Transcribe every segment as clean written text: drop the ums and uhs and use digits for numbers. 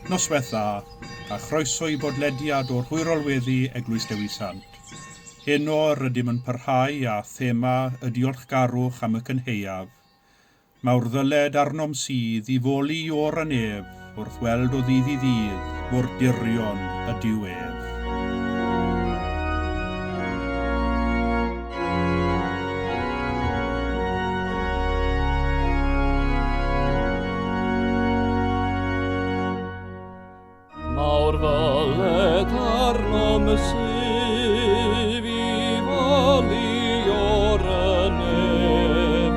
Noswaith dda, a chroeso i bodlediad o'r Hwyrol Weddi Eglwys Dewi Sant. Heno rydym yn parhau a thema y Diolchgarwch am y Cynhaeaf. Mae'r ddyled arnom sydd i foli o'r anef wrth weld o ddydd i ddydd mor dirion y diwedd. Mawr ddyled arnom sydd i foli o'r anef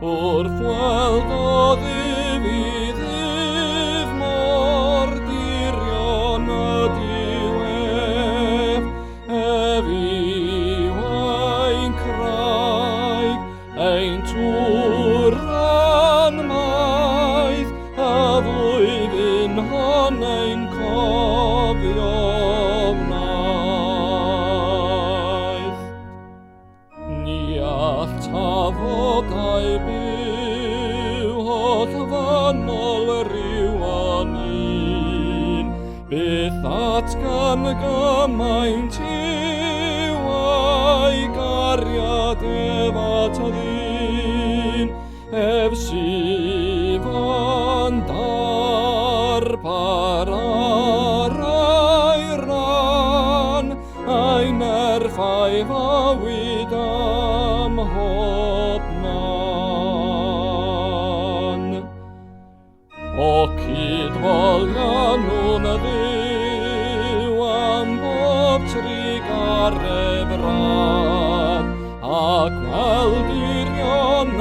wrth weld o ddydd i ddydd mor dirion y diwedd. Efi wain craig ein tŵr anmaeth a flwyddyn hon ein cofio wnaeth. Ni all tafodau byw holl fanol rhyw un, beth atgan gymaint yw a'i gariad ef at ddyn, ef sydd yn darpar ar ei ran, a'i nerfau fawyd am hobman. O cydfolian nhw'n ddiw am bob trig ar efrad, ac weld irion y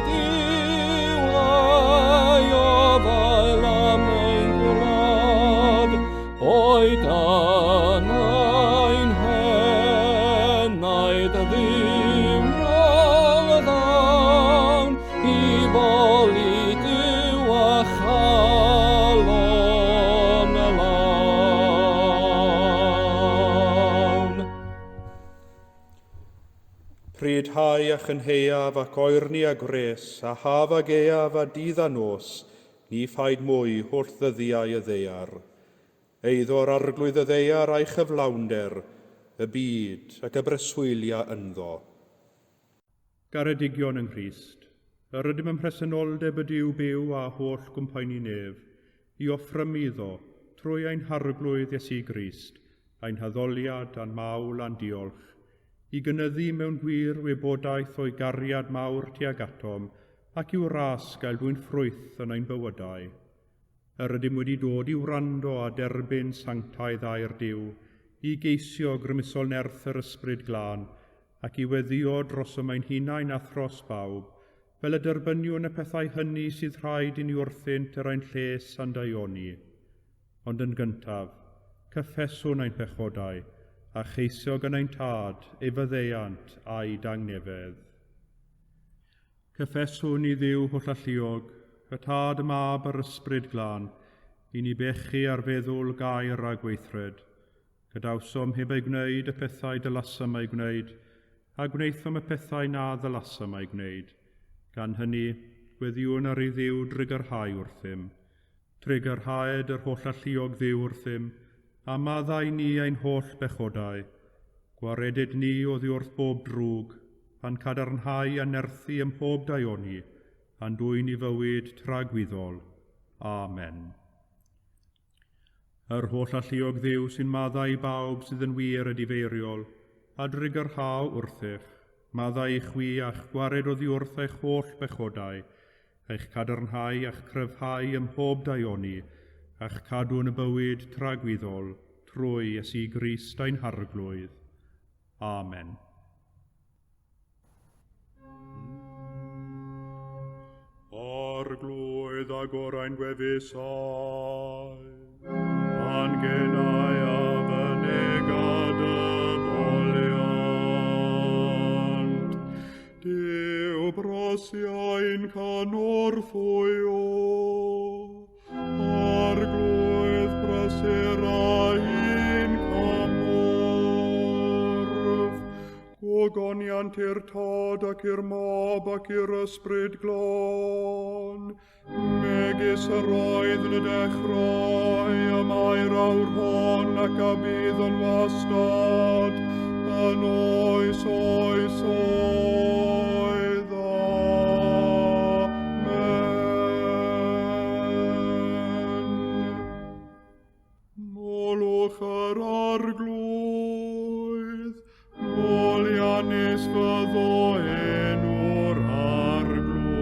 diw a'i ofael am ein gwlad. Boed yn ein henaid ddimrol ddawn, i foli Duw a chalon y lawn. Prydhau a Cynhaeaf ac oerni a gres, a haf ag eaf a dydd a nos, ni phaid mwy wrth ddyddiau y ddeiar. Eiddo'r arglwydd y ddeiar a'i chyflawnder, y byd ac y breswylia ynddo. Garedigion yng Nghrist, yr ydym yn presenoldeb y diw byw a holl gwmpaini nef, i offrym iddo, trwy ein harglwydd Iesu Grist, ein haddoliad a'n mawl a'n diolch, i gynyddu mewn gwir wybodaeth o'i gariad mawr tuag atom, ac i'w ras gael dwi'n ffrwyth yn ein bywydau. Yr ydym wedi dod i wrando a derbyn sanctaidd a'r diw, i geisio grymusol nerth yr ysbryd glân, ac i weddio dros y mae'n hunain a thros bawb, fel y derbyniwn y pethau hynny sydd rhaid i ni wrthynt yr ein lles a'n daioni. Ond yn gyntaf, cyffeswn ein pechodau, a cheisio gan ein tad, ei fyddeiant a'i dangnefedd. Cyffeswn i Dduw holl alluog, y tad y mab yr ysbryd glân, i ni bechu ar feddwl gair a gweithred. Gadawsom heb ei gwneud y pethau dylasam ei gwneud, a gwneithom y pethau na ddylasam ei gwneud. Gan hynny, gweddiwn ar ei Dduw drigyrhau wrthym. Trigyrhaed yr holl alluog Dduw wrthym, a maddau ni ein holl bechodau. Gwaredid ni oddi wrth bob drwg, pan cadarnhau a nerthu ym mhob daioni, a'n dwy'n i fywyd tragwyddol. Amen. Yr holl alluog Dduw sy'n maddau bawb sydd yn wir a difeiriol, a drigyrhaw wrthych, maddau i chwi a'ch gwared oddi wrth eich holl bechodau, eich cadarnhau a'ch cryfhau ym mhob daioni, a'ch cadw yn y bywyd tragwyddol, trwy Iesu Grist ein harglwydd. Amen. Arglwydd ag orau'n gwefusau, a'n genau a fynegad y foliant. Dyw brosiau'n canorthwyo, arglwydd braserau'n camorf, goniant i'r tod ac i'r mob ac i'r ysbryd glon. Megis yr oedd yn y dechrau, y mae'r awr hon ac a bydd yn wastad, yn oes oes oedd. Amen. Molwch yr arglwydd, Molianus fyddo enw'r arglwydd.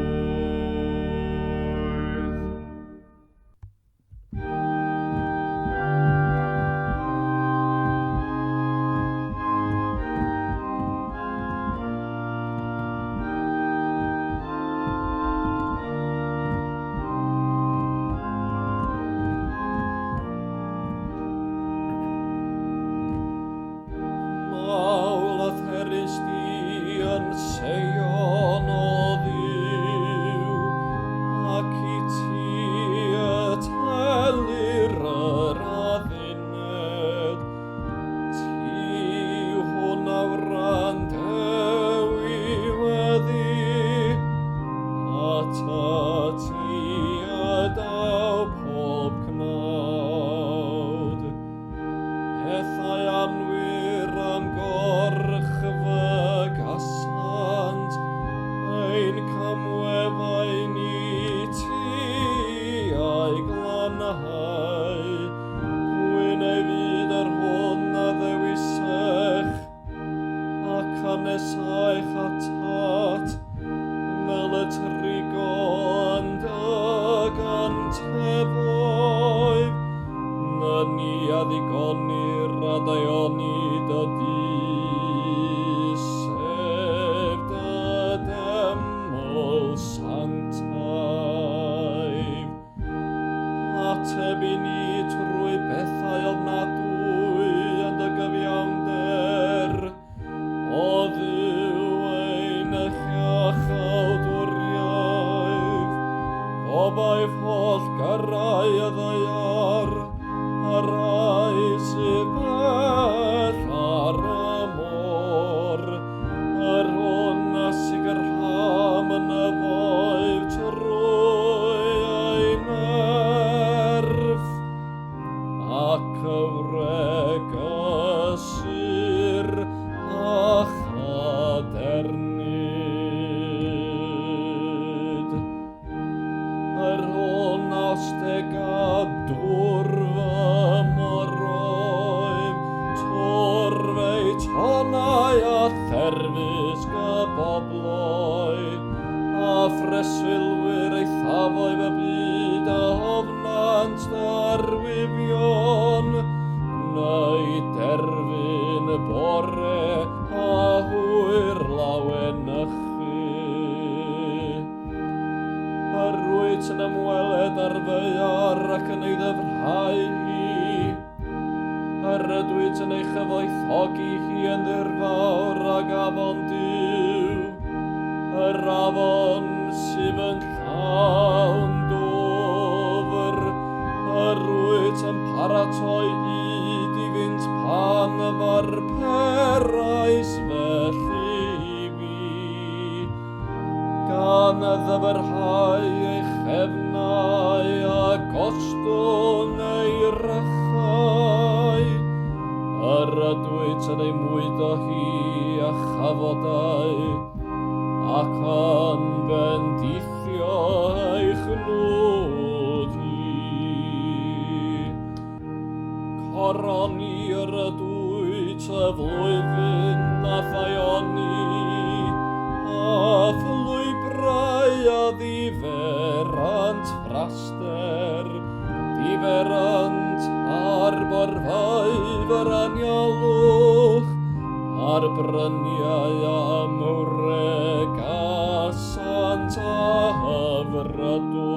Sant a hyfrydwch.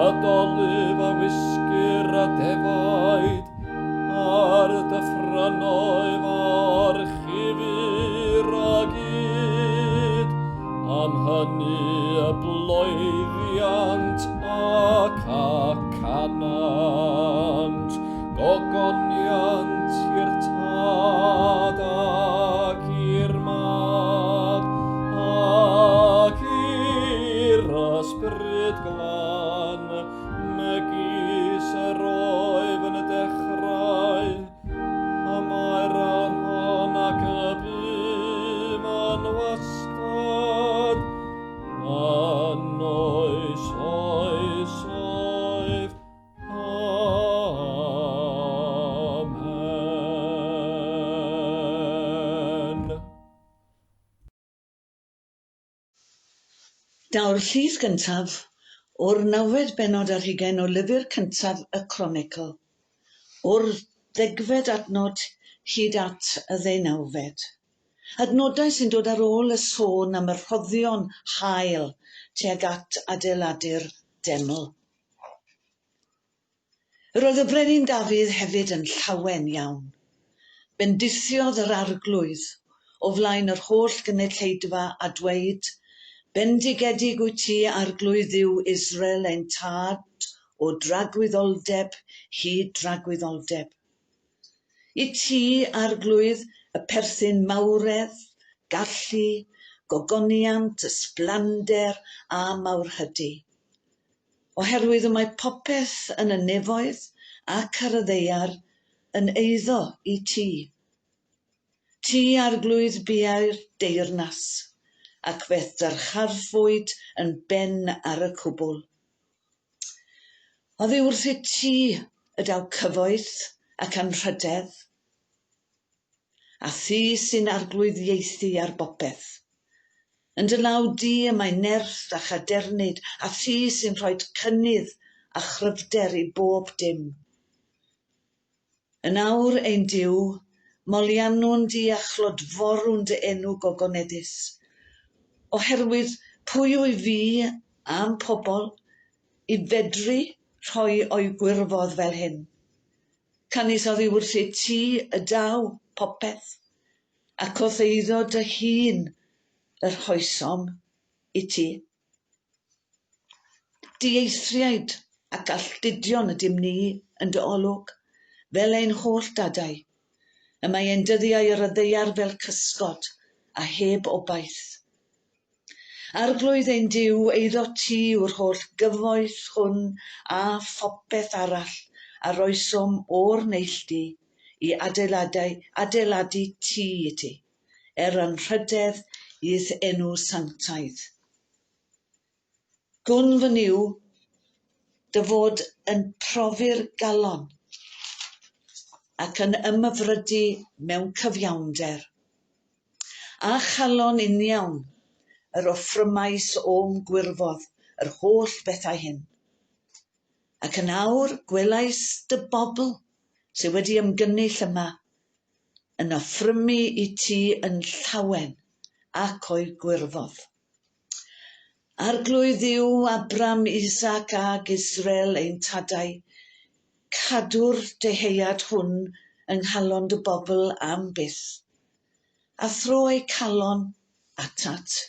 Adolyf a wisgur a defaid, ar dyffrynoedd o'r chyf Daw'r llys gyntaf o'r 9 bennod ar 20 o lyfr cyntaf y Chronicle, o'r 10 adnod hyd at y 19. Adnodau sy'n dod ar ôl y sôn am y rhoddion hael tuag at adeiladu'r deml. Roedd y brenin Dafydd hefyd yn llawen iawn. Bendithiodd yr arglwydd o flaen yr holl gynulleidfa a dweud, bendigedig wyt ti arglwydd yw Israel ein tad o dragwyddoldeb hyd dragwyddoldeb. I ti arglwydd y perthyn mawredd, gallu, gogoniant, ysblander a mawrhydi. Oherwydd y mae popeth yn y nefoedd ac ar y ddeiar yn eiddo i ti. Ti arglwydd buai'r deyrnas, ac beth dyrcharfwyd yn ben ar y cwbl. Oddi wrth i ti y daw cyfoeth ac anrhydedd, a thi sy'n arglwyddiaethu ar bopeth. Yn dy law di y mae nerth a chadernid, a thi sy'n rhoi cynnydd a chryfder i bob dim. Yn awr ein diw, molianwn di a chlodforwn dy enw gogoneddus, oherwydd pwy yw fi am pobl i fedru rhoi o'i gwirfodd fel hyn. Canis oddi wrth i ti y daw popeth, ac wrth eiddo dy hun yr hoesom i ti. Dieithriaid ac alltudion ydym ni yn dy olwg, fel ein holl dadau, y mae ein dyddiau ar y ddeiar fel cysgod a heb obaith. Arglwydd ein diw eiddo ti yw'r holl gyfoeth hwn a phopeth arall ar oesom o'r neilltu i adeiladu ti i ti, anrhydedd i'r enw sanctaidd. Gwn fy niw, dy fod yn profi'r galon ac yn ymyfrydu mewn cyfiawnder, a chalon uniawn yr offrymais o'm gwirfodd yr holl bethau hyn. Ac yn awr gwelais dy bobl sydd wedi ymgynnull yma yn offrymu i ti yn llawen ac o'i gwirfodd. Arglwydd yw Abram, Isaac ag Israel ein tadau, cadw'r deheuad hwn yng nghalon dy bobl am byth, a thro eu calon atat.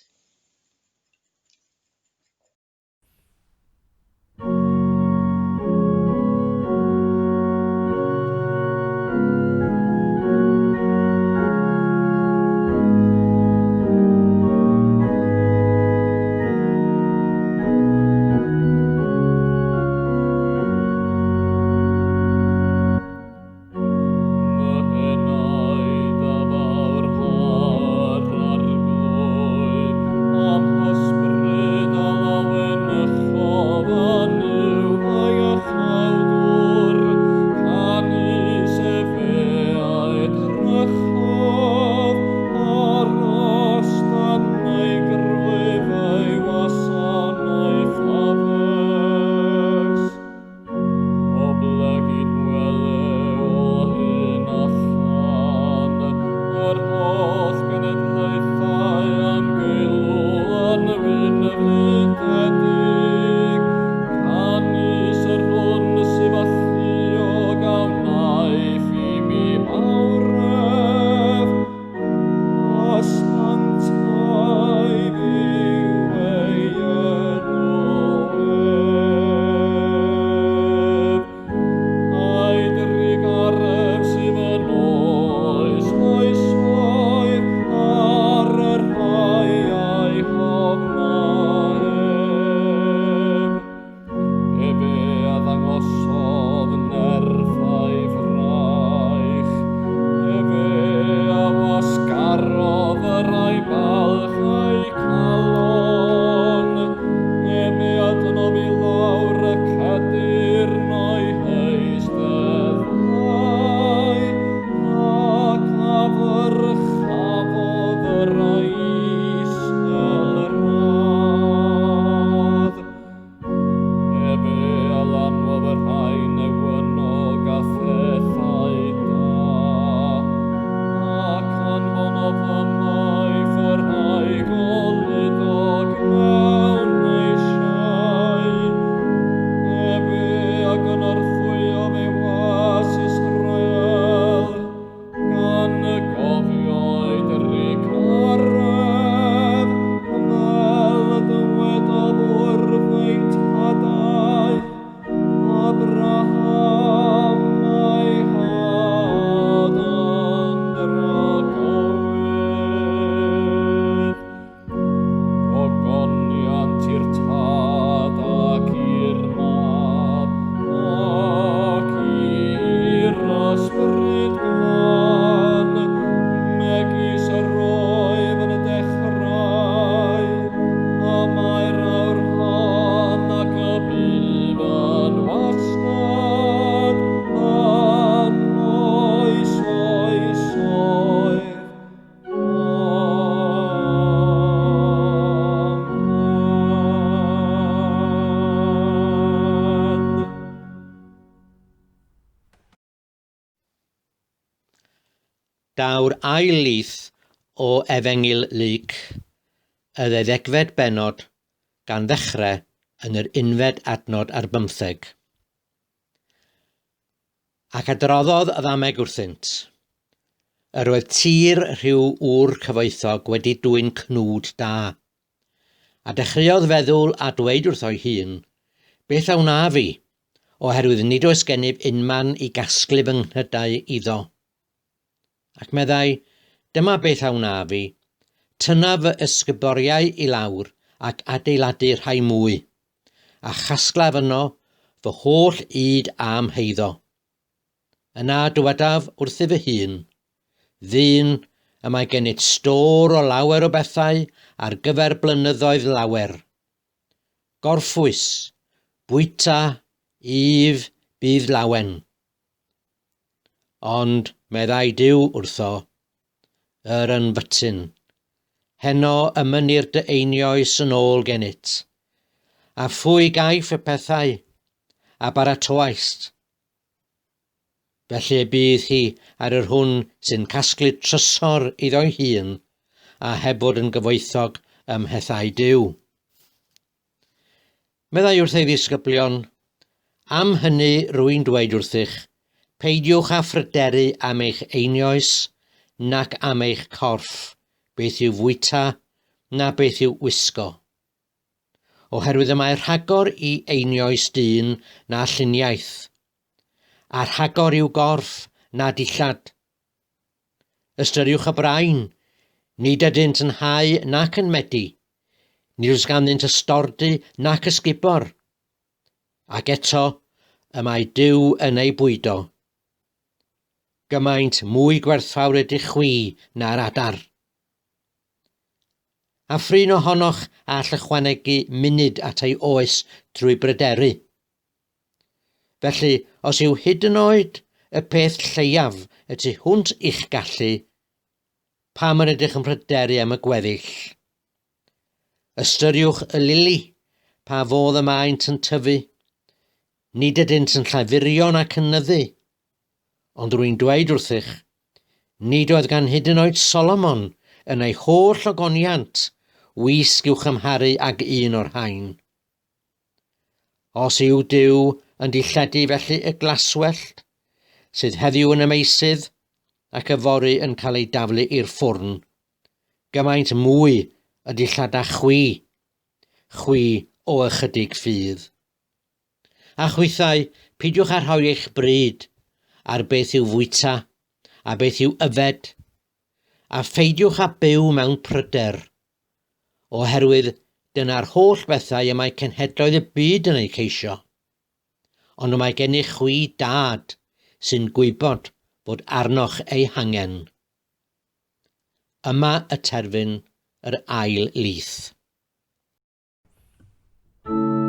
daw'r ail lith o Efengil Lyc, y 12fed bennod, gan ddechrau yn yr 11 adnod ar 15. Ac adroddodd y ddameg wrthynt. Yr oedd tir rhyw ŵr cyfoethog wedi dwyn cnwd da, a dechreuodd feddwl a dweud wrtho'i hun, beth a wna fi, oherwydd nid oes gennyf unman i gasglu fy nghnydau iddo. Ac meddai, dyma beth a wna fi, tyna fy ysgyboriau i lawr ac adeiladu rhai mwy, a chasglaf yno fy holl yd am heiddo. Yna dywedaf wrth i fy hun, ddyn y mae gennyt stor o lawer o bethau ar gyfer blynyddoedd lawer. Gorffwys, bwyta, if, bydd lawen. Ond meddai Duw wrtho, yr ynfytyn, heno ymynir dy einioes yn ôl gennyt, a phwy gaiff y pethau, a baratoaist. Felly bydd hi ar yr hwn sy'n casglu trysor iddo'i hun, a heb bod yn gyfoethog ym mhethau Duw. Meddai wrth ei ddisgyblion, am hynny rwy'n dweud wrthych, peidiwch â phryderu am eich einioes, nac am eich corff, beth yw fwyta, na beth yw wisgo. Oherwydd y mae rhagor i einioes dyn na lluniaeth, a rhagor i'w gorff na dillad. Ystyriwch y brain, nid ydynt yn hau nac yn medi, nid oes ganddynt ystordy nac ysgubor. Ac eto, y mae Duw yn ei bwydo. Gymaint mwy gwerthfawr ydych chwi na'r adar. A ffrin ohonoch all ychwanegu munud at ei oes drwy bryderu. Felly, os yw hyd yn oed y peth lleiaf y tu hwnt i'ch gallu, pam yn ydych yn pryderu am y gweddill? Ystyriwch y lili, pa fodd y maent yn tyfu. Nid ydynt yn llafurion ac yn nyddu, ond rwy'n dweud wrthych, nid oedd gan hyd yn oed Solomon yn ei holl ogoniant wisg i'w chymharu ag un o'r rhain. Os yw Duw yn dilladu felly y glaswellt, sydd heddiw yn y meisydd ac y fori yn cael ei daflu i'r ffwrn, gymaint mwy y dillada chwi o ychydig ffydd. A chwythau, peidiwch â rhoi eich bryd ar beth yw fwyta a beth yw yfed, a pheidiwch â byw mewn pryder, oherwydd dyna'r holl bethau y mae cenhedloedd y byd yn ei ceisio. Ond y mae gennych chwi dad sy'n gwybod fod arnoch ei hangen. Yma y terfyn yr ail lith. Oh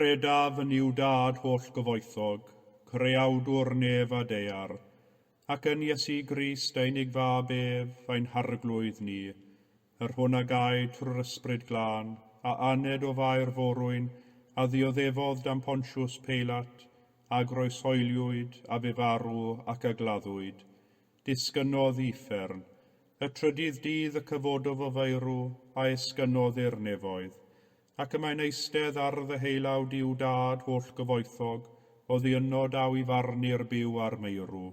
Credaf yn i'w dad holl gyfoethog, creawdwr nef a dear, ac yn Iesu Grist ein fab ef, ein harglwydd ni, yr hwn a gael trwy'r ysbryd glân, a aned o fair forwyn, a ddioddefodd dan Pontiws Peilat, a groesoeliwyd, a fe farw ac a gladdwyd. Disgynnodd uffern, y trydydd dydd y cyfododd o feirw, a esgynnodd i'r nefoedd, ac y mae'n eistedd ar ddeheilawd i'w dad holl gyfoethog, o ddiynod aw i farnu'r byw ar meirw.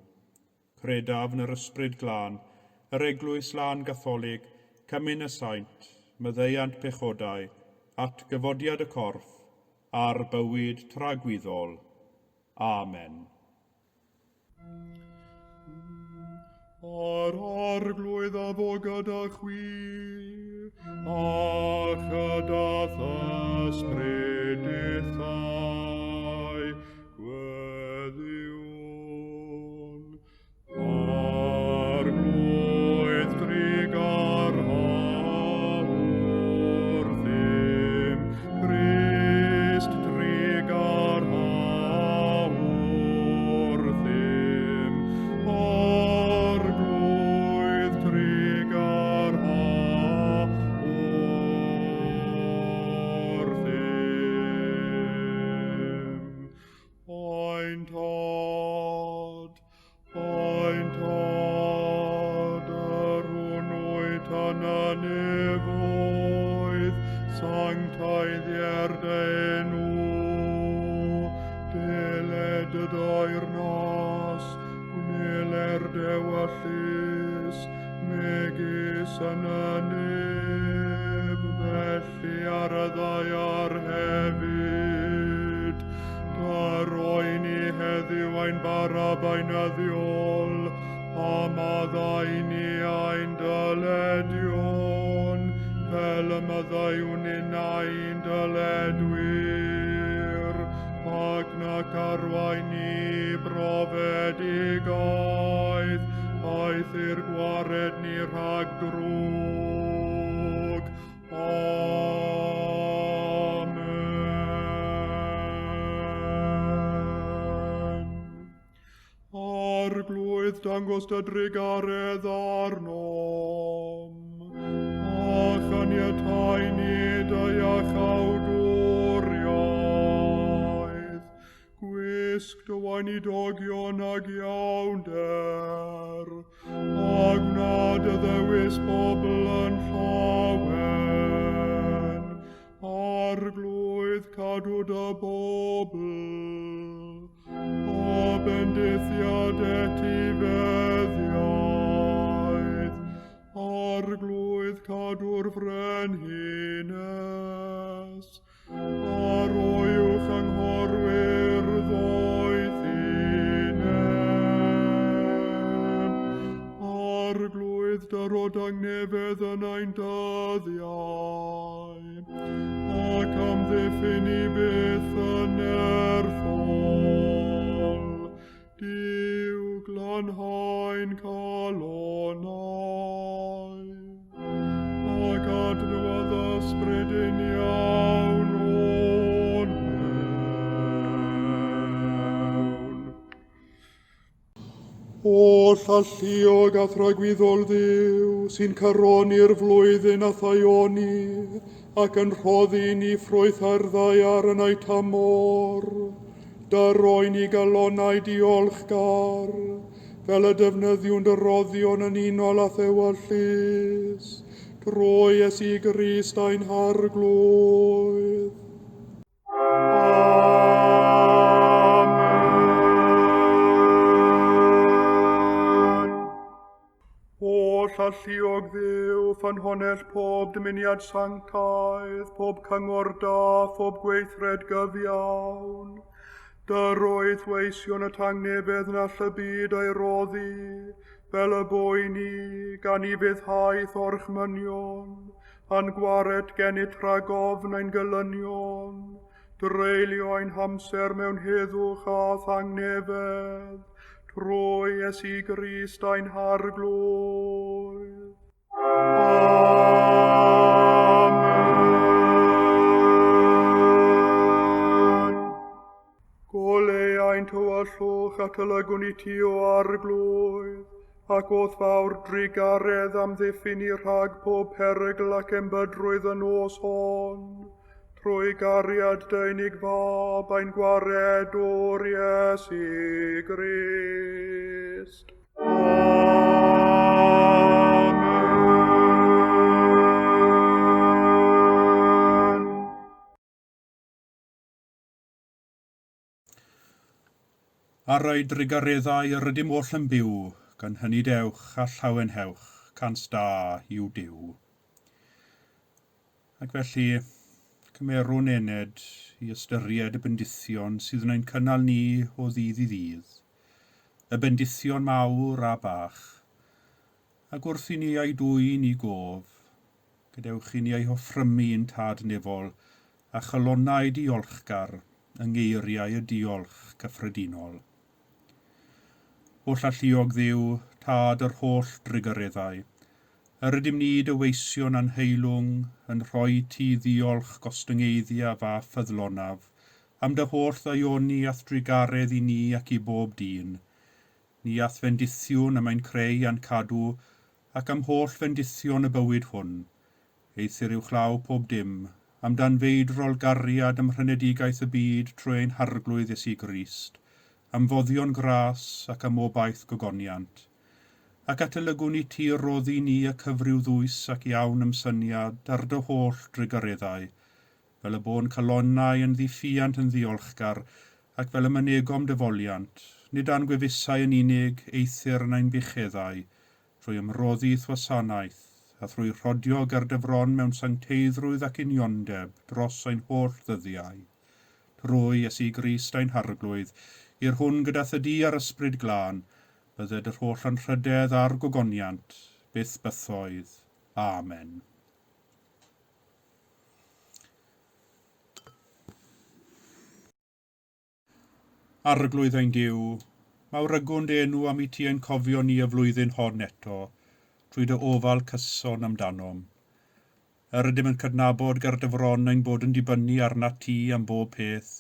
Credaf yn yr ysbryd glân, yr Eglwys Lân Gatholig, cymyn y saint, myddeiant pechodau, at gyfodiad y corff, a'r bywyd tragwyddol. Amen. Ar arglwydd a fo gyda chwi, a chydath ysbryd ithau, gweddiwn. Arglwydd drigar hawr ddim, Crist drigar hawr ddim, arglwydd drigar hawr ddim. Ein tad, yr hwnnwyd tan a nefoedd, sanctaidd i'r enw, deled y dair nas, gwneler dewallus, megis yn y nef, felly ar y ddaiar hefyd. Dar oen i heddiw ein barab ein addiol, a maddau ni ein dyledion, fel y maddaiwn in ein dyledwyr, ac nac arwain ni brofedigaeth, aeth i'r gwared ni rhag drwg. Amen. Arglwydd dangos dy drigaredd arnom, a chaniatau ni dy iachawdwriaeth, gwisg dy wain i dogion ag iawnder, a gnad y ddewis bobl yn llawen, arglwydd cadw dy bobl, o bendithiad etifeddiaeth, arglwydd cadw'r frenhines, ar oiwch anghorwyr ddoethinem, arglwydd dyrod angnefedd yn ein dyddiau, ac amddiffyn i byth yn erthol, Diw glanhaen calonau, ac adnodd ysbryd yn iawn o'n mewn. O llalluog a thragwyddol Dduw, sy'n caroni'r flwyddyn a thaioni, ac yn rhoddi ni ffrwyth ar ddaiar yn ei tamor, Daroen i galonau diolchgar, fel y defnyddiwn dy roddion yn unol a thewallus, drwy Iesu Grist ein harglwydd. Amen. O llalluog Dduw, ffynhonell pob dymuniad sanctaidd, pob cyngor da, pob gweithred gyfiawn, Daroedd weision y tangnefedd na all y byd ei roddi, fel y boi ni, gan i fyddhaeth orchmynion, a'n gwared gennyt rhagofn ein gylynion, dreulio ein hamser mewn heddwch a thangnefedd, trwy Iesu Grist ein harglwydd. Amen. atalygwn i ti o arglwydd, ac oedd fawr drigaredd am ddiffyn i rhag pob perygl ac embydrwydd yn os hon, trwy gariad deunig fab ein gwared o'r Iesu Grist. Amen. Ar ei drigareddau yr ydym oll yn byw, gan hynny dewch a llawen hewch, cans da yw Duw. Ac felly, cymerwn ened i ystyried y bendithion sydd yn ein cynnal ni o ddydd i ddydd, y bendithion mawr a bach, ac wrth i ni ei dwy'n i gof, gadewch i ni ei hoffrymu yn tad nefol a chalonnau diolchgar yng ngeiriau y diolch cyffredinol. O llalluog Dduw, tad yr holl drigareddau, yr ydym ni dy weision anheilwng yn rhoi ti ddiolch gostyngeiddiaf a ffyddlonaf, am dy holl ddaioni ath drigaredd i ni ac i bob dyn, ni ath fendithiwn am ein creu a'n cadw, ac am holl fendithion y bywyd hwn, eithir i'w chlaw pob dim, am dan feidrol gariad ym mhrynedigaeth y byd trwy ein harglwydd Iesu Grist, am foddion gras ac am obaith gogoniant, ac atolygwn i ti roddi ni y cyfryw ddwys ac iawn ymsyniad ar dy holl drigareddau, fel y bo'n calonnau yn ddiffiant yn ddiolchgar, ac fel y mynegom dyfoliant, nid an gwefusau yn unig eithir yn ein bucheddau, trwy ymroddi thwasanaeth, a thrwy rhodio ger dyfron mewn sancteiddrwydd ac uniondeb dros ein holl ddyddiau. Trwy Iesu Grist ein harglwydd, i'r hwn gyda thydi ar ysbryd glân, bydded yr holl anrhydedd a'r gogoniant, byth bythoedd. Amen. Arglwydd ein Duw, mawrygwn dy enw am i ti ein cofio ni y flwyddyn hon eto, trwy dy ofal cyson amdanom. Yr ydym yn cydnabod ger dyfron ein bod yn dibynnu arna ti am bob peth,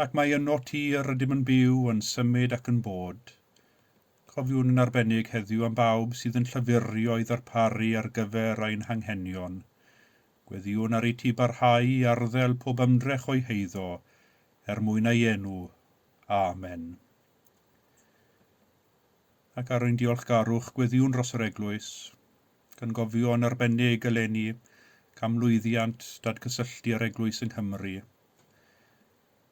ac mae yno ti yr ydym yn byw yn symud ac yn bod. Cofiwn yn arbennig heddiw am bawb sydd yn llyfurio i ddarparu ar gyfer ein hanghenion. Gweddiwn ar ei ti barhau i arddel pob ymdrech o'i heiddo, mwyn ei enw. Amen. Ac ar ein diolchgarwch gweddiwn dros yr eglwys, gan gofio yn arbennig eleni, camlwyddiant dadgysylltu'r eglwys yng Nghymru.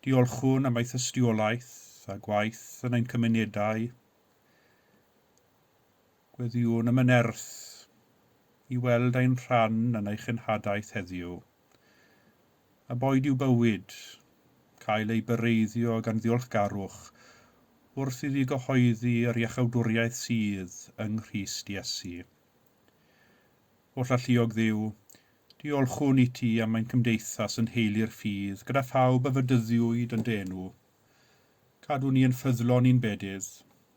Diolchwn am ei thystiolaeth a gwaith yn ein cymunedau. Gweddiwn am yn erth i weld ein rhan yn ei chynhadaeth heddiw. A boed i'w bywyd, cael ei bereiddio gan ddiolchgarwch, wrth iddi gyhoeddi yr iachawdwriaeth sydd yng Nghrist Iesu. O llalluog Dduw, diolchwn i ti am ein cymdeithas yn heili'r ffydd, gyda phawb y fydyddiwyd yn denw. Cadw ni yn ffyddlon i'n bedydd,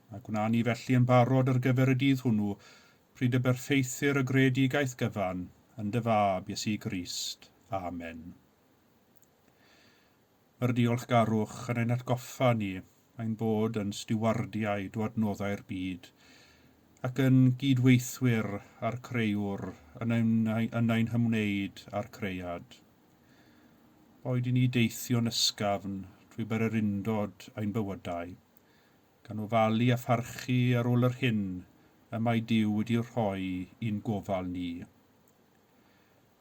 a gwna ni felly yn barod ar gyfer y dydd hwnnw, pryd y berffeithir y greadigaeth gyfan yn dy fab Iesu Grist. Amen. Mae'r diolchgarwch yn ein atgoffa ni ein bod yn stiwardiau dwadnoddau'r byd, ac yn gydweithwyr a'r creuwr yn ein hymwneud a'r creiad. Boed i ni deithio'n ysgafn trwy bererindod ein bywydau, gan ofalu a pharchu ar ôl yr hyn y mae Duw wedi rhoi i'n gofal ni.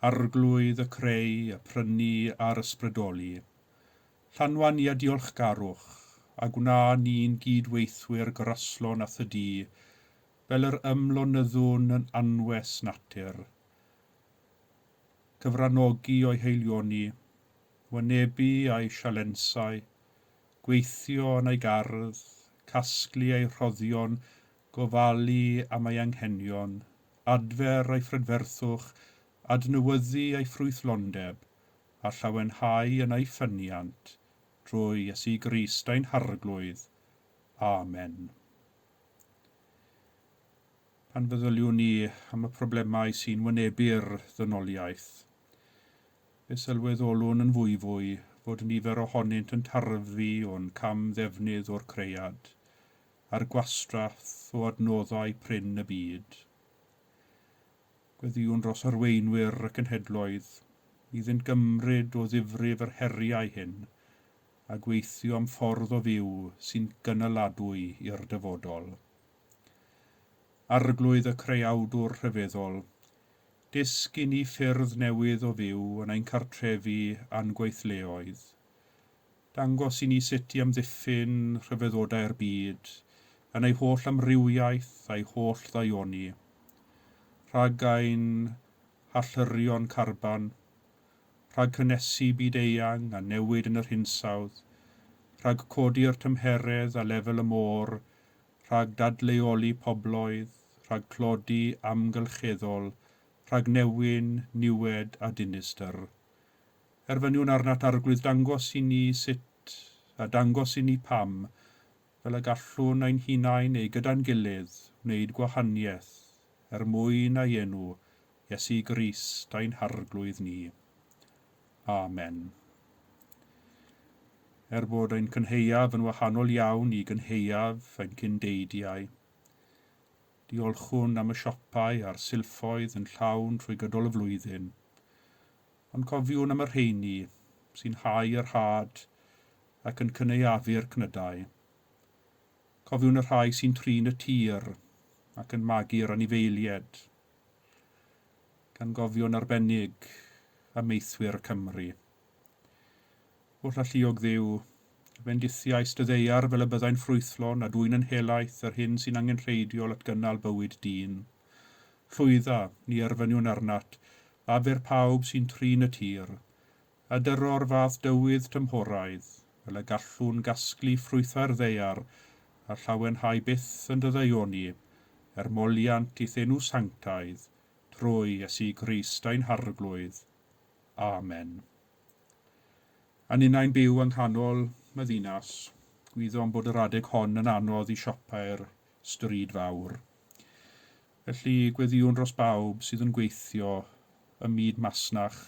Arglwydd y creu, y prynu a'r ysbrydoli, llanwan ni a diolchgarwch, a gwna ni'n gydweithwyr graslon a thydi, fel yr ymlonyddwn yn anwes natur. Cyfranogi o'i heilioni, wynebu a'i sialensau, gweithio yn ei gardd, casglu ei rhoddion, gofalu am ei anghenion, adfer ei ffrydferthwch, adnewyddu ei ffrwythlondeb, a llawenhau yn ei ffyniant, drwy Iesu Grist ein harglwydd. Amen. Pan feddyliwn ni am y problemau sy'n wynebu'r ddynoliaeth, fe sylweddolwn yn fwy fod nifer ohonynt yn tarfu o'n cam ddefnydd o'r creiad, a'r gwastraff o adnoddau prin y byd. Gweddiwn dros arweinwyr y cenhedloedd, iddynt gymryd o ddifrif yr heriau hyn, a gweithio am ffordd o fyw sy'n gynaladwy i'r dyfodol. Arglwydd y creuawdwr rhyfeddol, disgyn i ffyrdd newydd o fyw yn ein cartrefi a'n gweithleoedd. Dangos i ni sut i amddiffyn rhyfeddodau'r byd, yn ei holl amrywiaeth a'i holl ddaioni. Rhag ein hallurion carban, rhag cynnesu byd-eang a newid yn yr hinsawdd, rhag codi'r tymheredd a lefel y môr, rhag dadleoli pobloedd, rhag clodi amgylcheddol, rhag newyn, niwed a dinistyr. Erfyniwn arnat arglwydd dangos i ni sut a dangos i ni pam, fel y gallwn ein hunain neu gyda'n gilydd wneud gwahaniaeth mwyn a'i enw Iesu Grist ein harglwydd ni. Amen. Bod ein cynheuaf yn wahanol iawn i gynheuaf ein cyndeidiau, diolchwn am y siopau a'r silffoedd yn llawn trwy gydol y flwyddyn, ond cofiwn am yr rheini sy'n hau yr had ac yn cyneuafu'r cnydau. Cofiwn y rhai sy'n trin y tir ac yn magu'r anifeilied, gan gofio'n arbennig a meithwyr Cymru. Wrth alluog Dduw, bendithiais dy ddeiar fel y byddai'n ffrwythlon a dwy'n yn helaeth yr hyn sy'n angenrheidiol at gynnal bywyd dyn. Llwydda ni erfyniwn arnat, a fer pawb sy'n trin y tir, a dyro'r fath dywydd tymhoraidd, fel y gallwn gasglu ffrwythau'r ddeiar a llawenhau byth yn dy ddaioni, moliant i thenw sanctaidd, trwy Iesu Grist ein harglwydd. Amen. A'n unau'n byw yng nghanol y ddinas, gwyddom bod yr adeg hon yn anodd i siopau'r stryd fawr. Felly gweddiwn dros bawb sydd yn gweithio ym myd masnach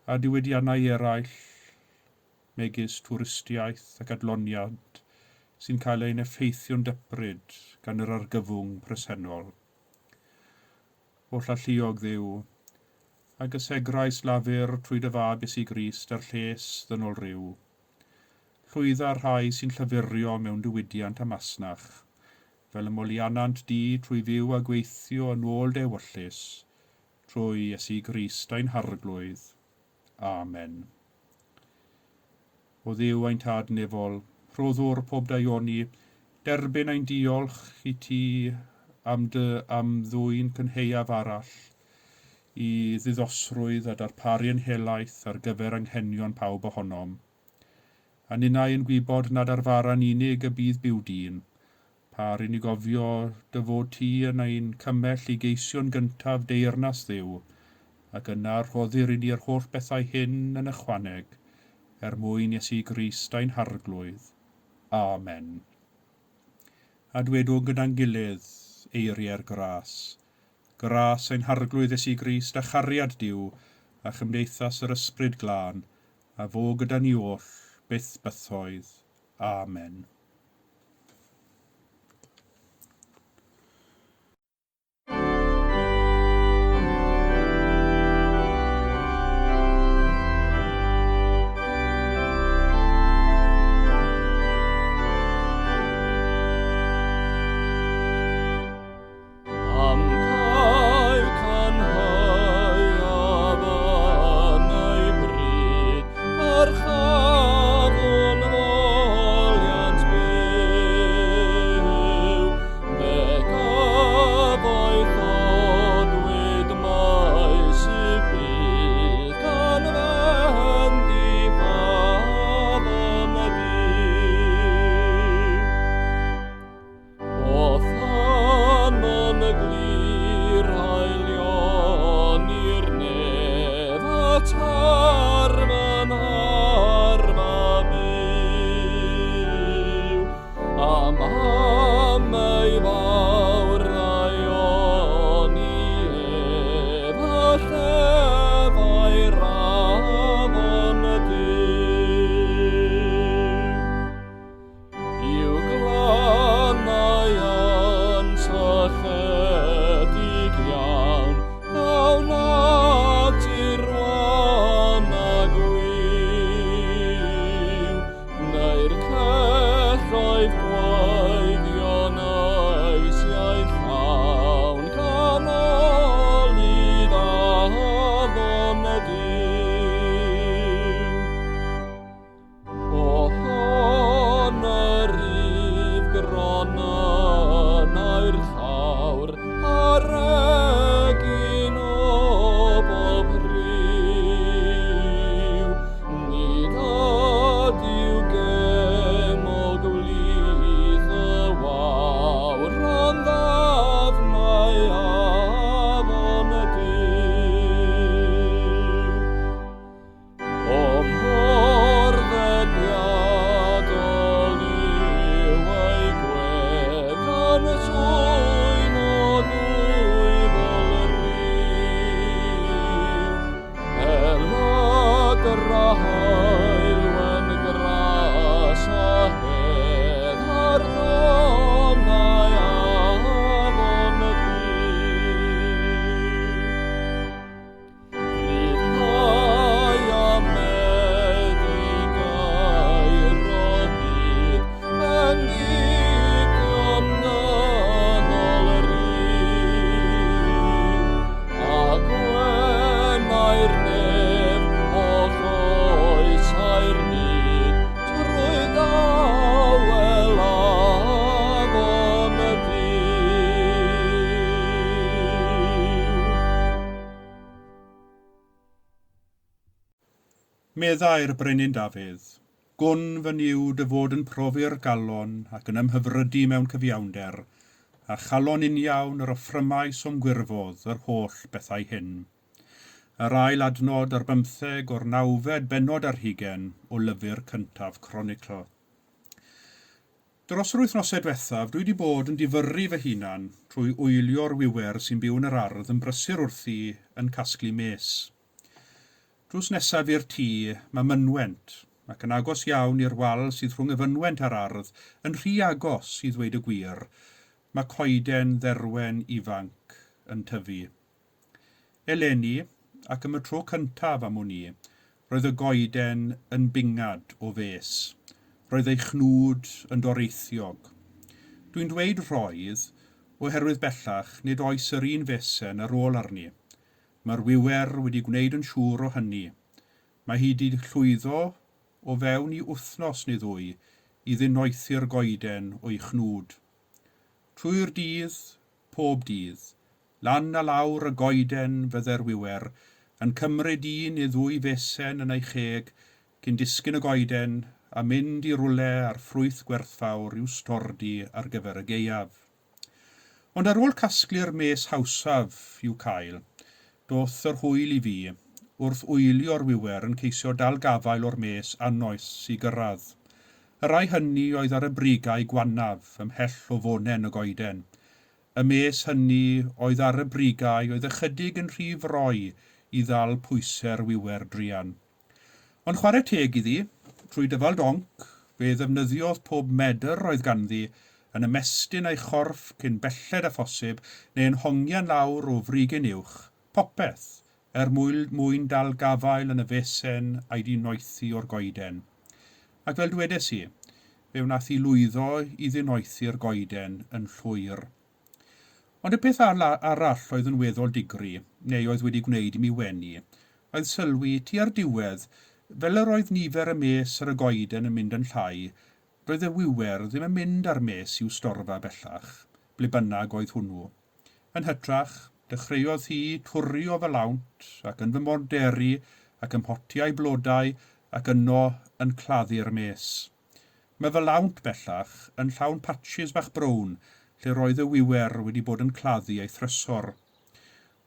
a diwydiannau eraill, megis twristiaeth ac adloniad, sy'n cael ein effeithio'n dybryd gan yr argyfwng presennol. Oll alluog Dduw, a gysegrais lafur trwy dy fab Iesu Grist ar lles ddynol ryw. Llwydda'r rhai sy'n llyfurio mewn diwydiant a masnach, fel y molianant di trwy fyw a gweithio yn ôl dewyllus, trwy Iesu Grist ein harglwydd. Amen. O Dduw ein tad nefol, rhoddwr pob daioni, derbyn ein diolch i ti am ddwy'n cynheuaf arall, i ddiddosrwydd a darparu'n helaeth ar gyfer anghenion pawb ohonom. A ninnau yn gwybod nad arfaran unig y bydd byw dyn, par i ni gofio dy fod ti yn ein cymell i geisio'n gyntaf deyrnas Dduw, ac yna rhoddir i ni'r holl bethau hyn yn ychwaneg, mwyn Iesu Grist ein harglwydd. Amen. A dwedwn gyda'n gilydd eiriau'r gras. Gras ein harglwydd Iesu Grist a chariad Duw a chymdeithas yr ysbryd glân, a fo gyda ni oll, byth bythoedd. Amen. Ar chafon oliant Meddai'r brenin Dafydd, gwn fy niw dy fod yn profi'r galon ac yn ymhyfrydu mewn cyfiawnder, a chalon uniawn yr offrymais o'm gwirfodd yr holl bethau hyn. Yr ail adnod ar 15 o'r 9 bennod ar 20 o lyfr cyntaf Chroniclo. Dros yr wythnosau diwethaf, dwi wedi bod yn difyrru fy hunan trwy wylio'r wiwer sy'n byw yn yr ardd yn brysur wrthi yn casglu mes. Drws nesaf i'r tŷ, mae mynwent, ac yn agos iawn i'r wal sydd rhwng y fynwent a'r ardd, yn rhy agos i ddweud y gwir, mae coeden dderwen ifanc yn tyfu. Eleni, ac am y tro cyntaf am hwn i, roedd y goeden yn bingad o fes. Roedd ei chnwd yn doreithiog. Dwi'n dweud roedd, oherwydd bellach nid oes yr un fesen ar ôl arni. Mae'r wiwer wedi gwneud yn siŵr o hynny. Mae hi wedi llwyddo o fewn i wythnos neu ddwy i ddinoethu'r goeden o'i chnwd. Trwy'r dydd, pob dydd, lan a lawr y goeden fydde'r wiwer, yn cymryd un neu ddwy fesen yn ei cheg, cyn disgyn y goeden a mynd i rwle ar ffrwyth gwerthfawr i'w stordi ar gyfer y gaeaf. Ond ar ôl casglu'r mes hawsaf i'w cael, doth yr hwyl i fi, wrth wylio'r wiwer yn ceisio dal gafael o'r mes anoes i gyrraedd. Y rai hynny oedd ar y brigau gwanaf ymhell o fonen y goeden. Y mes hynny oedd ar y brigau oedd ychydig yn rhy froi i ddal pwysau'r wiwer drian. Ond chwarae teg iddi, trwy dyfal donc, fe ddefnyddiodd pob medr oedd ganddi yn ymestyn ei chorff cyn belled a phosib neu'n hongian lawr o frigen uwch, popeth, mwyn dal gafael yn y fesen a'i dinoethi o'r goeden. Ac fel dwedes i, fe wnaeth i lwyddo i ddinoethu'r goeden yn llwyr. Ond y peth arall oedd yn weddol digri, neu oedd wedi gwneud i mi wenu, oedd sylwi tua'r diwedd, fel yr oedd nifer y mes ar y goeden yn mynd yn llai, roedd y wiwer ddim yn mynd ar mes i'w storfa bellach, ble bynnag oedd hwnnw. Yn hytrach, dechreuodd hi twrio fy lawnt ac yn fy morderi ac ymhotiau blodau ac yno yn claddu'r mes. Mae fy lawnt bellach yn llawn patches bach brown lle roedd y wiwer wedi bod yn claddu ei thrysor.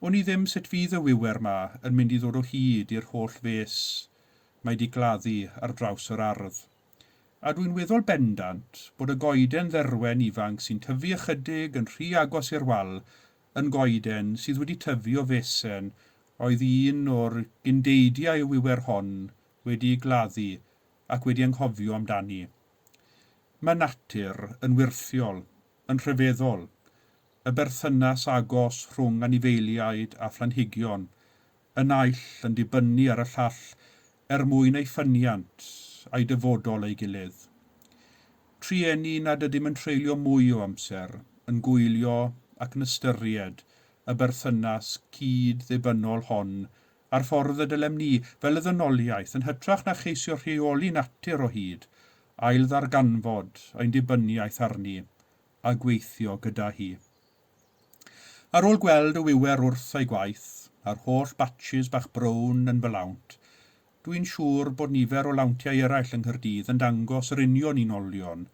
O'n i ddim sut fydd y wiwer ma yn mynd i ddod o hyd i'r holl fes mae di gladdu ar draws yr ardd. A dwi'n weddol bendant bod y goeden dderwen ifanc sy'n tyfu ychydig yn rhy agos i'r wal yn goeden sydd wedi tyfu o fesen oedd un o'r gyndeidiau y wiwer hon wedi gladdu ac wedi anghofio amdani. Mae natur yn wirthiol, yn rhyfeddol, y berthynas agos rhwng anifeiliaid a phlanhigion, y naill yn dibynnu ar y llall mwyn ei ffyniant a'i dyfodol ei gilydd. Trieni nad ydym yn treulio mwy o amser, yn gwylio ac yn ystyried y berthynas cyd-ddibynnol hon a'r ffordd y dylem ni fel y ddynoliaeth yn hytrach na cheisio rheoli natur o hyd, ail ddarganfod ein dibyniaeth arni a gweithio gyda hi. Ar ôl gweld y wiwer wrth ei gwaith, a'r holl batches bach brown yn fy lawnt, dwi'n siŵr bod nifer o lawntiau eraill yng Caerdydd yn dangos yr union unolion.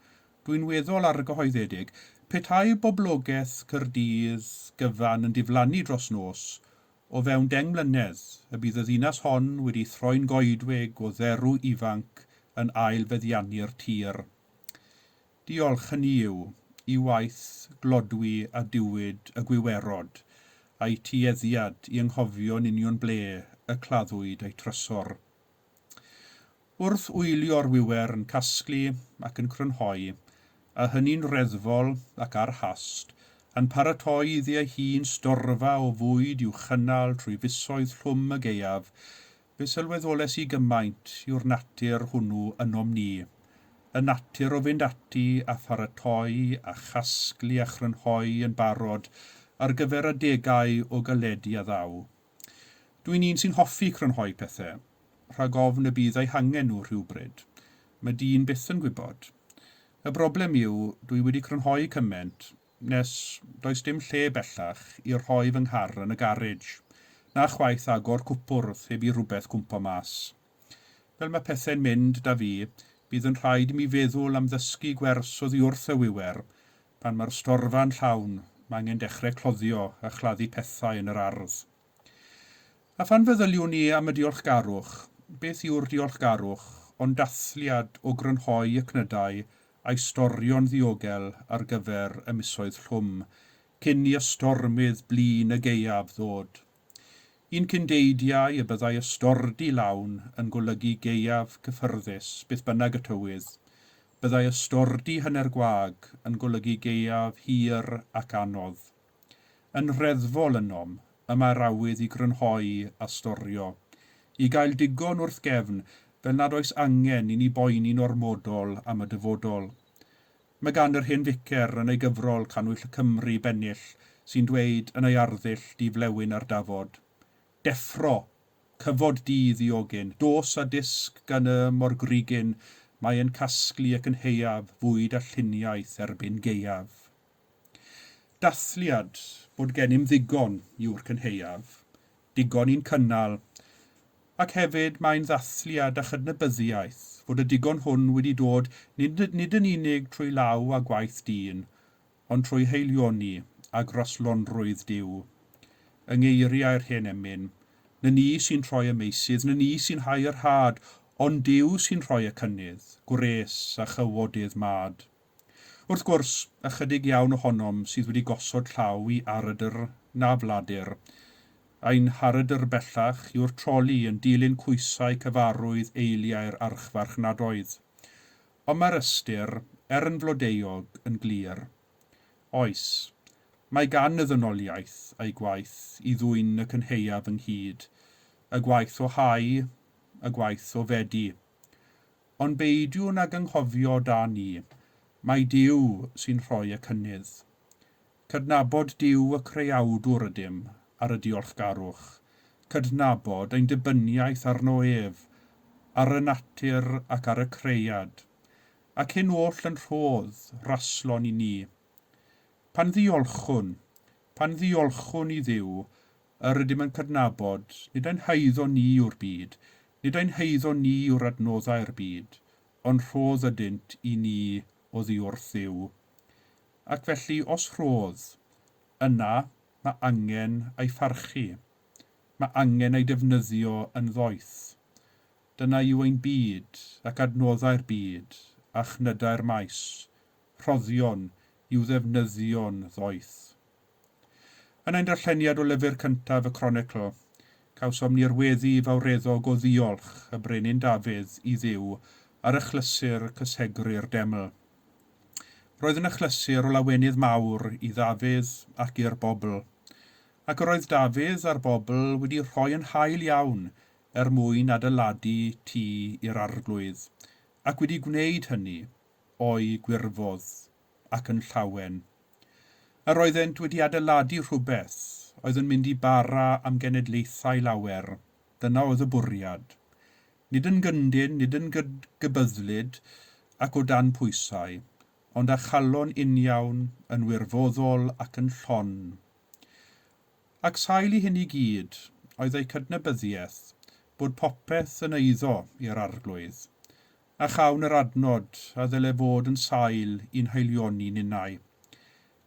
Dwi'n weddol argyhoeddedig, petai boblogaeth Caerdydd gyfan yn diflannu dros nos, o fewn 10 mlynedd y bydd y ddinas hon wedi throi'n goedwig o dderw ifanc yn ail feddiannu'r tir. Diolch hynny yw i waith glodwi a diwyd y gwiwerod, a'i tueddiad i anghofio'n union ble y claddwyd ei trysor. Wrth wylio'r wiwer yn casglu ac yn crynhoi, a hynny'n reddfol ac ar hast, yn paratoi iddi ei hun storfa o fwyd i'w chynnal trwy fusoedd llwm y gaeaf, fe sylweddoles i gymaint yw'r natur hwnnw ynom ni, y natur o fynd ati a pharatoi a chasglu a chrynhoi yn barod ar gyfer y degau o galedu a ddaw. Dwi'n un sy'n hoffi crynhoi pethau, rhag ofn y bydd ei hangen nhw rhywbryd. Mae dyn byth yn gwybod. Y broblem yw, dwi wedi crynhoi cyment, nes does dim lle bellach i rhoi fy nghar yn y garej, na chwaith agor cwpwrdd heb i rhywbeth cwmpo mas. Fel mae pethau'n mynd da fi, bydd yn rhaid i mi feddwl am ddysgu gwers oddi wrth y wiwer, pan mae'r storfa'n llawn, mae angen dechrau cloddio a chladdu pethau yn yr ardd. A phan feddyliwn ni am y diolchgarwch, beth yw'r diolchgarwch, ond dathliad o grynhoi y cnydau a'i storion ddiogel ar gyfer y misoedd llwm, cyn i ystormydd blin y gaeaf ddod. Un cyndeidiau y byddai ystordi lawn yn golygu gaeaf cyffyrddus, beth bynnag y tywydd. Byddai ystordi hanner gwag yn golygu gaeaf hir ac anodd. Yn reddfol ynom, yma'r awydd i grynhoi a storio, i gael digon wrth gefn fel nad oes angen i ni boeni'n ormodol am y dyfodol. Mae gan yr hen ficer yn ei gyfrol Canwyll y Cymru bennill sy'n dweud yn ei arddull diflewyn ar dafod. Deffro, cyfod di ddiogyn, dos a disg gan y morgrigyn, mae yn casglu ac yn heiaf fwyd a lluniaeth erbyn gaeaf. Dathliad bod gennym ddigon yw'r cynheiaf, digon i'n cynnal, ac hefyd mae'n ddathliad a chydnabyddiaeth fod y digon hwn wedi dod nid yn unig trwy law a gwaith dyn, ond trwy heilioni a groslonrwydd Duw. Yng ngeiriau'r hen emyn, na ni sy'n troi y meisydd, na ni sy'n hau yr had, ond Duw sy'n rhoi y cynnydd, gwres a chywodydd mad. Wrth gwrs, ychydig iawn ohonom sydd wedi gosod llaw i arydyr na fladur. Ein harydyr bellach yw'r troli yn dilyn cwysau cyfarwydd eiliau'r archfarch nad oedd. Ond mae'r ystyr, yn flodeuog, yn glir. Oes, mae gan y ddynoliaeth a'i gwaith i ddwyn y cynheiaf ynghyd, y gwaith o hau, y gwaith o fedi. Ond beidiwn ag anghofio da ni, mae Duw sy'n rhoi y cynnydd. Cydnabod Duw y creuawdwr ydym ar y diolchgarwch. Cydnabod ein dibyniaeth arno ef, ar y natur ac ar y creiad, ac hyn oll yn rhodd raslon i ni. Pan ddiolchwn i Dduw, yr ydym yn cydnabod, nid ein haiddo ni yw'r byd, nid ein haiddo ni yw'r adnoddau'r byd, ond rhodd ydynt i ni oddi wrth Dduw. Ac felly os rhodd, yna mae angen ei pharchu. Mae angen ei defnyddio yn ddoeth. Dyna yw ein byd ac adnoddau'r byd a chnydau'r maes. Rhoddion yw ddefnyddio'n ddoeth. Yn ein darlleniad o lyfr cyntaf y Chronicle, cawsom ni'r weddi fawreddog o ddiolch y brenin Dafydd i Dduw ar achlysur cysegri'r deml. Roedd yn achlysur o lawenydd mawr i Dafydd ac i'r bobl, ac roedd Dafydd a'r bobl wedi rhoi yn hael iawn mwyn adeiladu tŷ i'r arglwydd, ac wedi gwneud hynny o'i gwirfodd ac yn llawen. A roeddent wedi adeiladu rhywbeth oedd yn mynd i bara am genedlaethau lawer. Dyna oedd y bwriad. Nid yn gyndyn, nid yn gybyddlyd ac o dan pwysau, ond â chalon uniawn yn wirfoddol ac yn llon. Ac sail i hyn i gyd, oedd ei cydnabyddiaeth bod popeth yn eiddo i'r arglwydd, a chawn yr adnod a ddyle fod yn sail i'n haelioni ninnau.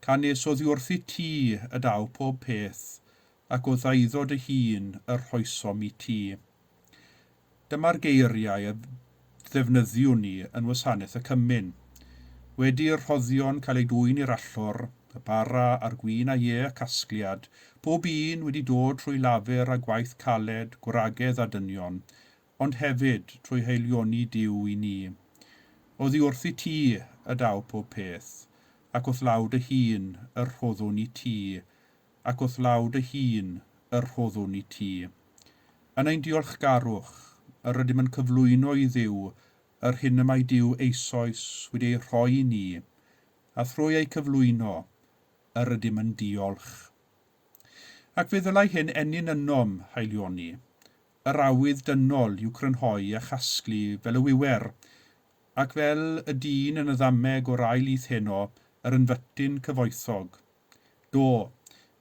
Canis oddi wrth i ti y daw pob peth, ac o ddaiddod y hun yr rhoesom i ti. Dyma'r geiriau y ddefnyddiwn ni yn wasanaeth y cymyn. Wedi'r rhoddion cael ei dwyn i'r allor, y bara a'r gwyn a ie y casgliad, pob un wedi dod trwy lafer a gwaith caled, gwragedd a dynion, ond hefyd trwy haelioni Duw i ni. Oddi wrth i ti y daw pob peth, ac wrth lawd y hun yr rhoddwn i ti, ac wrth lawd y hun yr rhoddwn i ti. Yn ein diolchgarwch, yr ydym yn cyflwyno i Dduw, yr hyn y mae Duw eisoes wedi ei rhoi i ni, a thrwy ei cyflwyno, yr ydym yn diolch. Ac fe ddylai hyn enyn ynom haelioni. Yr awydd dynol yw crynhoi a chasglu fel y wiwer, ac fel y dyn yn y ddameg o'r ail lyth heno, yr ynfytyn cyfoethog. Do,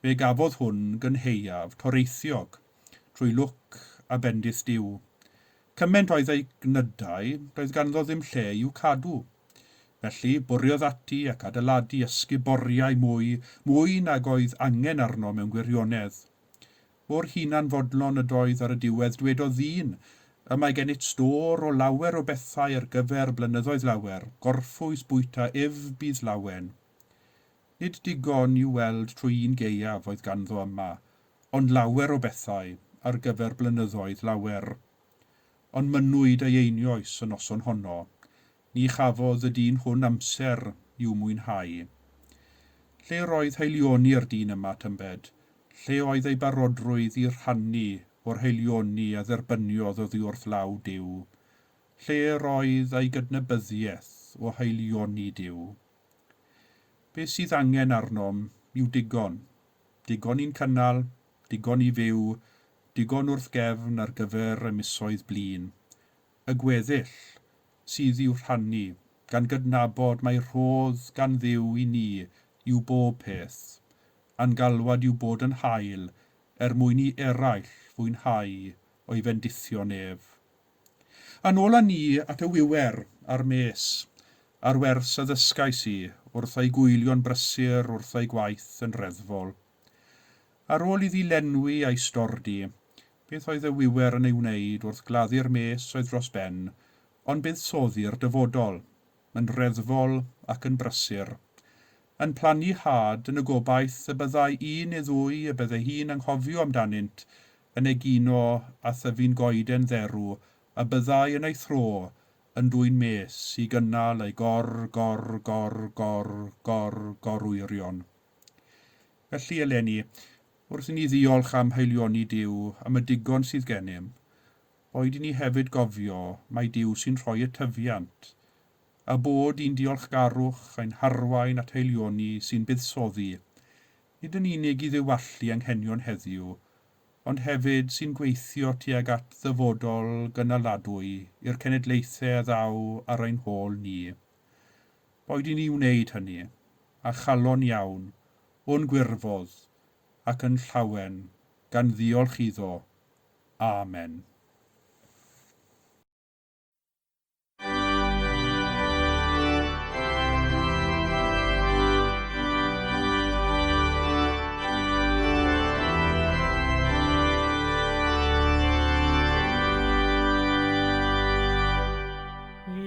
fe gafodd hwn gynheiaf toreithiog, trwy lwc a bendith Duw. Cyment oedd ei gnydau, roedd ganddo ddim lle i'w cadw. Felly bwriodd ati ac adeiladu ysguboriau mwy nag oedd angen arno mewn gwirionedd. O'r hunan fodlon ydoedd ar y diwedd dwedodd ddyn, y mae gennyt stor o lawer o bethau ar gyfer blynyddoedd lawer, gorffwys bwyta bydd lawen. Nid digon i'w weld trwy un geiaf oedd ganddo yma, ond lawer o bethau ar gyfer blynyddoedd lawer. Ond mynwyd ei einioes yn noson honno, ni chafodd y dyn hwn amser i'w mwynhau. Lle roedd heilioni'r dyn yma tymbed? Lle oedd ei barodrwydd i rhannu o'r heilioni a dderbyniodd oddi wrth law Duw? Lle roedd ei gydnabyddiaeth o heilioni Duw? Be sydd angen arnom yw digon. Digon i'n cynnal, digon i fyw, digon wrth gefn ar gyfer y misoedd blin. Y gweddill sydd i'w rhannu, gan gydnabod mae rhodd gan Dduw i ni yw bob peth, a'n galwad yw bod yn hael mwyn i eraill fwynhau o'i fendithio nef. A nôl â ni at y wiwer a'r mes, a'r wers a ddysgais i wrth ei gwylio'n brysur wrth ei gwaith yn reddfol. Ar ôl iddi lenwi a'i stordi, beth oedd y wiwer yn ei wneud wrth gladdu'r mes oedd dros ben, ond buddsoddi'r dyfodol, yn reddfol ac yn brysur, yn plannu had yn y gobaith y byddai un neu ddwy y byddai hi'n anghofio amdanynt yn egino a thyfu'n goeden dderw a byddai yn ei thro yn dwy'n mes i gynnal ei gorwyrion. Felly eleni, wrth i ni ddiolch am heilioni Duw am y digon sydd gennym, boed i ni hefyd gofio mae Duw sy'n rhoi y tyfiant, a bod i'n diolchgarwch ein harwain at heilioni sy'n buddsoddi, nid yn unig i ddiwallu anghenion heddiw, ond hefyd sy'n gweithio tuag at ddyfodol gynaladwy i'r cenedlaethau ddaw ar ein hôl ni. Boed i ni wneud hynny, a chalon iawn, o'n gwirfodd, ac yn llawen, gan ddiolch iddo. Amen.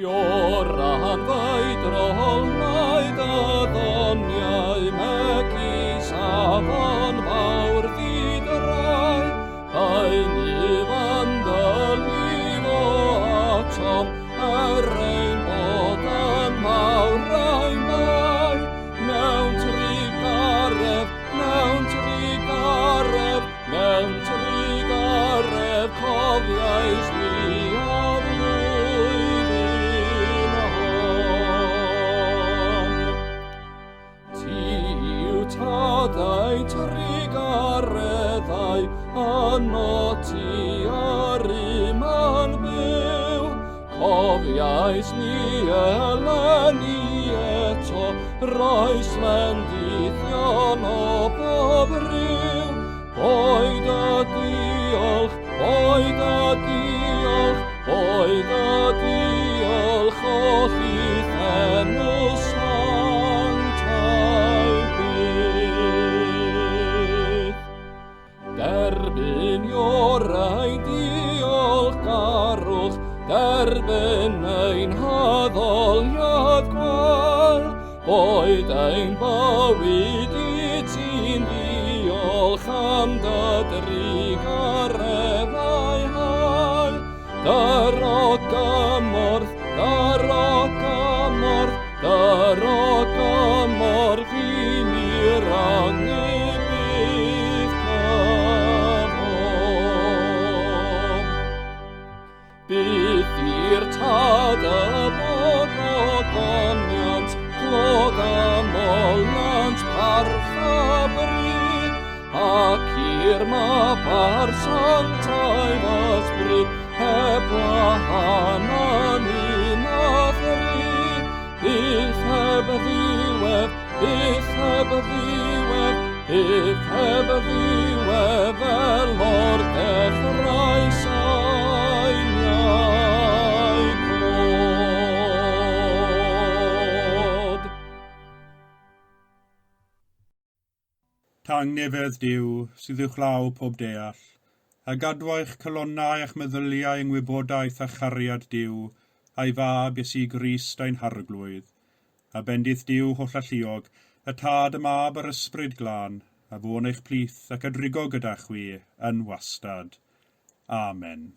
Ioran faedrol mae ddoniau megis afon fawr ddidrai, ein ifan dylif o atom ein bod yn mawr ein mai, mewn trigaref, cofiais ni a flwyddyn hon. Tiw tadau trigareddau anno ti ar iman byw, cofiais ni eleni eto, roes lendithion o bob ryw, boed a diolch, o chith enw sanctau byth. Derbyn iorau diolchgarwch, derbyn ein haddoliad gwal, boed ein bywyd i ti'n diolch am dy drigareddau hael. Dy roc ymorth i mi rannu bydd cyfom. Bydd i'r tad y bod o goniant, clod amoliant parch a bryd, ac i'r map ar santau ysbryd, heb wahanan un a thryd. Byth heb ddiwedd fel o'r dechrau sain iawn. angnefedd Duw sydd i'w chlaw pob deall, a gadwa'ch calonnau a'ch meddyliau yng ngwybodaeth a chariad Duw, a'i fab Iesu Grist a'n harglwydd, a bendith Duw holl alluog, y tad y mab yr ysbryd glân, a fôn eich plith ac adrigo gyda chwi yn wastad. Amen.